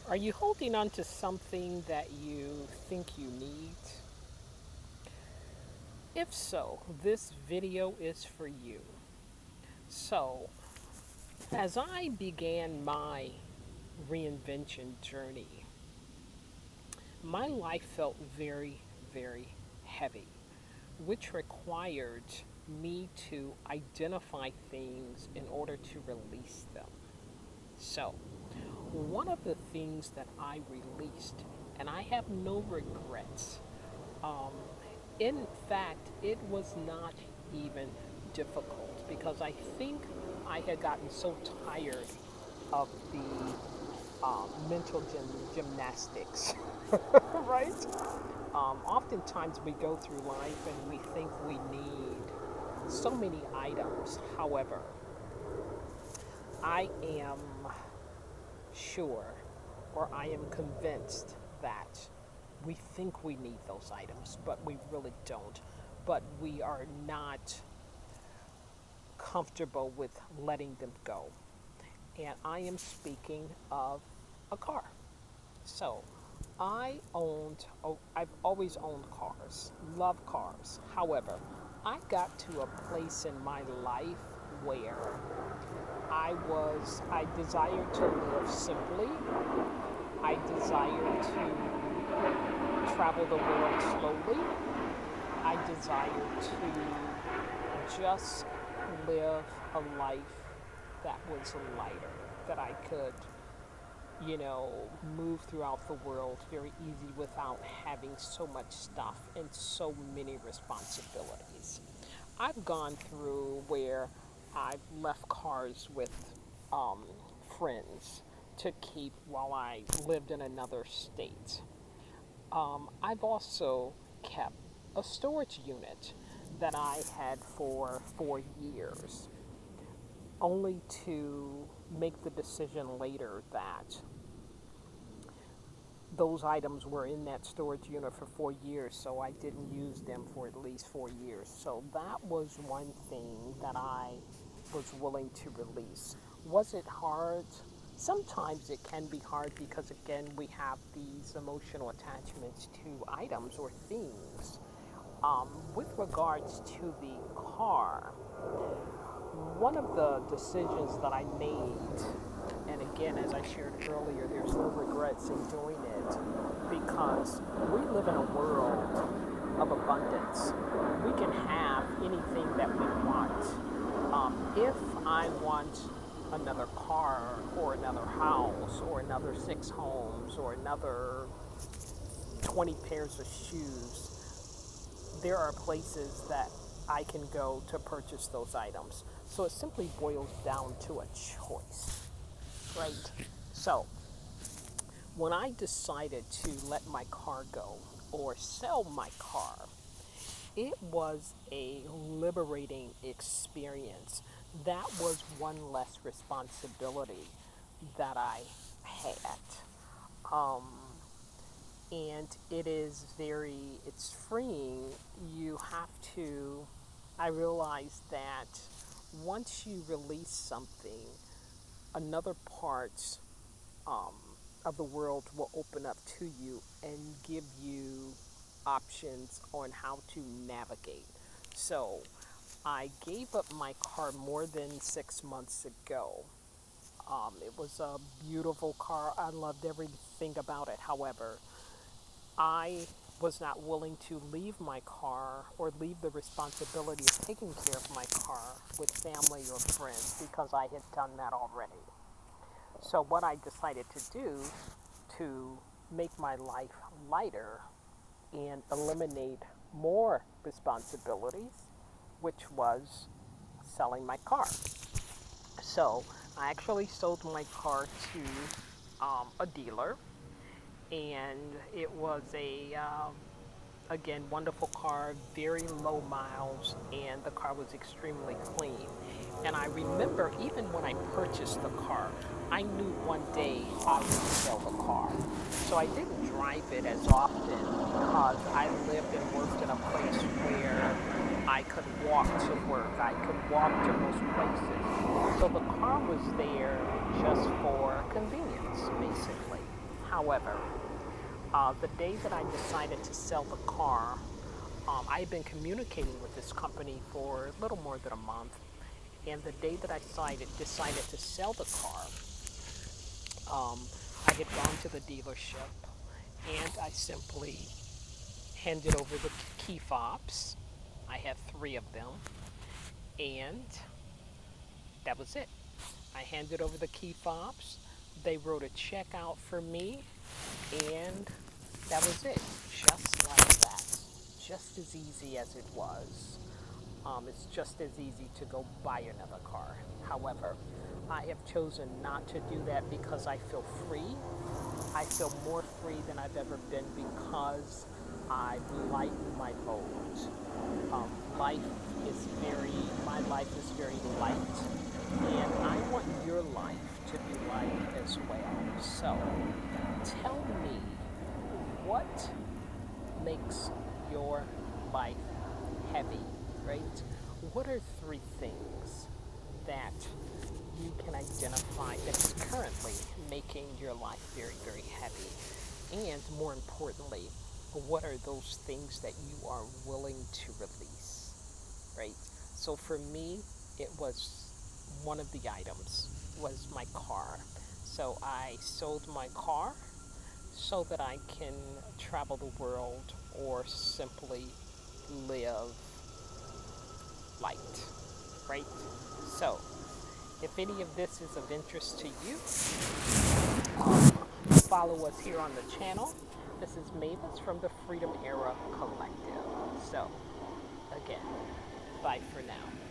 Are you holding on to something that you think you need? If so, this video is for you. So, as I began my reinvention journey, my life felt very, very heavy, which required me to identify things in order to release them. So, one of the things that I released, and I have no regrets. Um, in fact, it was not even difficult because I think I had gotten so tired of the mental gymnastics, right? Oftentimes we go through life and we think we need so many items. However, I am sure or I am convinced that we think we need those items, but we really don't. But we are not comfortable with letting them go. And I am speaking of a car. So I've always owned cars, love cars. However, I got to a place in my life where I desired to live simply. I desired to travel the world slowly. I desired to just live a life that was lighter, that I could, move throughout the world very easy without having so much stuff and so many responsibilities. I've gone through where I've left cars with um, friends to keep while I lived in another state. I've also kept a storage unit that I had for 4 years, only to make the decision later that those items were in that storage unit for 4 years, so I didn't use them for at least 4 years. So that was one thing that I was willing to release. Was it hard? Sometimes it can be hard because, again, we have these emotional attachments to items or things. With regards to the car, one of the decisions that I made, and again, as I shared earlier, there's no regrets in doing it because we live in a world of abundance. We can have anything that we want. If I want another car or another house or another 6 homes or another 20 pairs of shoes, there are places that I can go to purchase those items. So it simply boils down to a choice, right? So when I decided to let my car go or sell my car, it was a liberating experience. That was one less responsibility that I had. Um, and it's freeing. You have to, I realized that once you release something, another part um, of the world will open up to you and give you options on how to navigate. So I gave up my car more than 6 months ago. It was a beautiful car. I loved everything about it. However, I was not willing to leave my car or leave the responsibility of taking care of my car with family or friends because I had done that already. So, what I decided to do to make my life lighter and eliminate more responsibilities, which was selling my car. So, I actually sold my car to a dealer, and it was again, wonderful car, very low miles, and the car was extremely clean. And I remember even when I purchased the car, I knew one day I would sell the car. So I didn't drive it as often because I lived and worked in a place where I could walk to work. I could walk to most places. So the car was there just for convenience, basically. However, the day that I decided to sell the car, I had been communicating with this company for a little more than a month. And the day that I decided to sell the car, I had gone to the dealership and I simply handed over the key fobs. I had three of them, and that was it. I handed over the key fobs. They wrote a check out for me, and that was it. Just like that. Just as easy as it was. It's just as easy to go buy another car. However, I have chosen not to do that because I feel free. I feel more free than I've ever been because I lighten my load. Life is my life is very light, and I want your life to be light as well. So, tell me, what makes your life heavy, right? What are three things that you can identify that is currently making your life very, very heavy? And more importantly, what are those things that you are willing to release, right? So for me, it was one of the items was my car. So I sold my car so that I can travel the world or simply live light, right? So, if any of this is of interest to you, follow us here on the channel. This is Mavis from the Freedom Era Collective. So, again, bye for now.